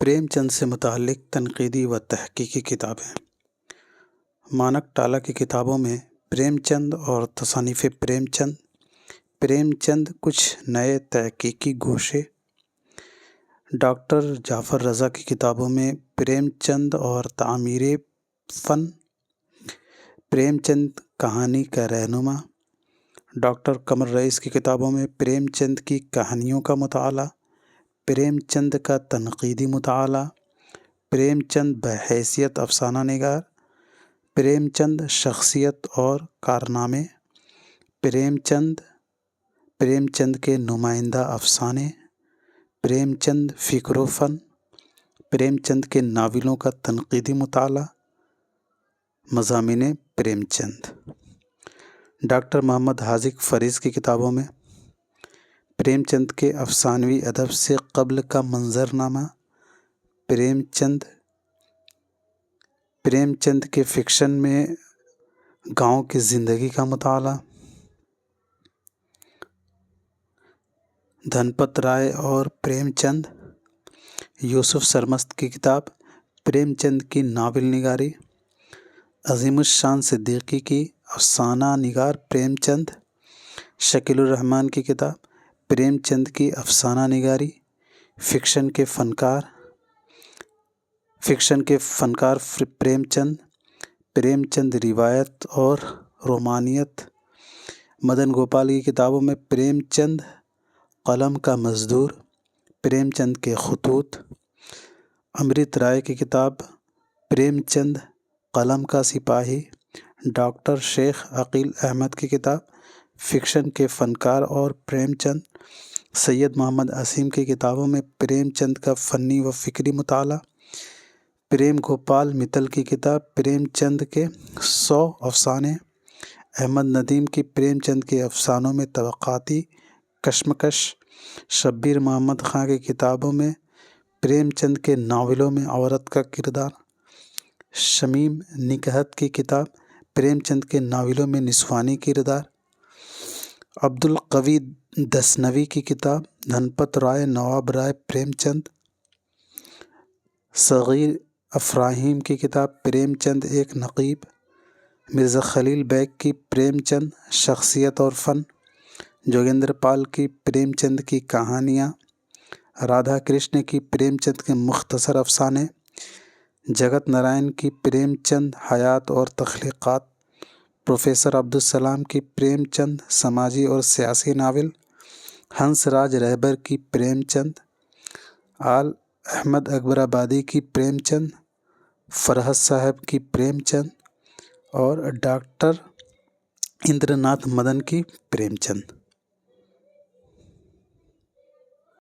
پریم چند سے متعلق تنقیدی و تحقیقی کتابیں۔ مانک ٹالا کی کتابوں میں پریم چند اور تصانیف پریم چند کچھ نئے تحقیقی گوشے۔ ڈاکٹر جعفر رضا کی کتابوں میں پریم چند اور تعمیر فن، پریم چند کہانی کا رہنما۔ ڈاکٹر قمر رئیس کی کتابوں میں پریم چند کی کہانیوں کا مطالعہ، پریم چند کا تنقیدی مطالعہ، پریم چند بحیثیت افسانہ نگار، پریم چند شخصیت اور کارنامے، پریم چند کے نمائندہ افسانے، پریم چند فکر و فن، پریم چند کے ناولوں کا تنقیدی مطالعہ، مضامین پریم چند۔ ڈاکٹر محمد حاذق فریض کی کتابوں میں پریم چند کے افسانوی ادب سے قبل کا منظرنامہ، پریم چند کے فکشن میں گاؤں کی زندگی کا مطالعہ، دھنپت رائے اور پریم چند۔ یوسف سرمست کی کتاب پریم چند کی ناول نگاری، عظیم الشان صدیقی کی افسانہ نگار پریم چند۔ شکیل الرحمن کی کتاب پریم چند کی افسانہ نگاری، فکشن کے فنکار پریم چند روایت اور رومانیت۔ مدن گوپال کی کتابوں میں پریم چند قلم کا مزدور، پریم چند کے خطوط۔ امرت رائے کی کتاب پریم چند قلم کا سپاہی۔ ڈاکٹر شیخ عقیل احمد کی کتاب فکشن کے فنکار اور پریم چند۔ سید محمد عاصم کی کتابوں میں پریم چند کا فنی و فکری مطالعہ۔ پریم گوپال متل کی کتاب پریم چند کے 100 افسانے۔ احمد ندیم کی پریم چند کے افسانوں میں طبقاتی کشمکش۔ شبیر محمد خاں کی کتابوں میں پریم چند کے ناولوں میں عورت کا کردار۔ شمیم نکہت کی کتاب پریم چند کے ناولوں میں نسوانی کردار۔ عبدالقوی دسنوی کی کتاب دھنپت رائے نواب رائے پریم چند۔ صغیر افراہیم کی کتاب پریم چند ایک نقیب۔ مرزا خلیل بیگ کی پریم چند شخصیت اور فن۔ جوگیندر پال کی پریم چند کی کہانیاں۔ رادھا کرشن کی پریم چند کے مختصر افسانے۔ جگت نارائن کی پریم چند حیات اور تخلیقات۔ پروفیسر عبدالسلام کی پریم چند سماجی اور سیاسی ناول۔ ہنس راج رہبر کی پریم چند۔ آل احمد اکبر آبادی کی پریم چند۔ فرحت صاحب کی پریم چند اور ڈاکٹر اندر ناتھ مدن کی پریم چند۔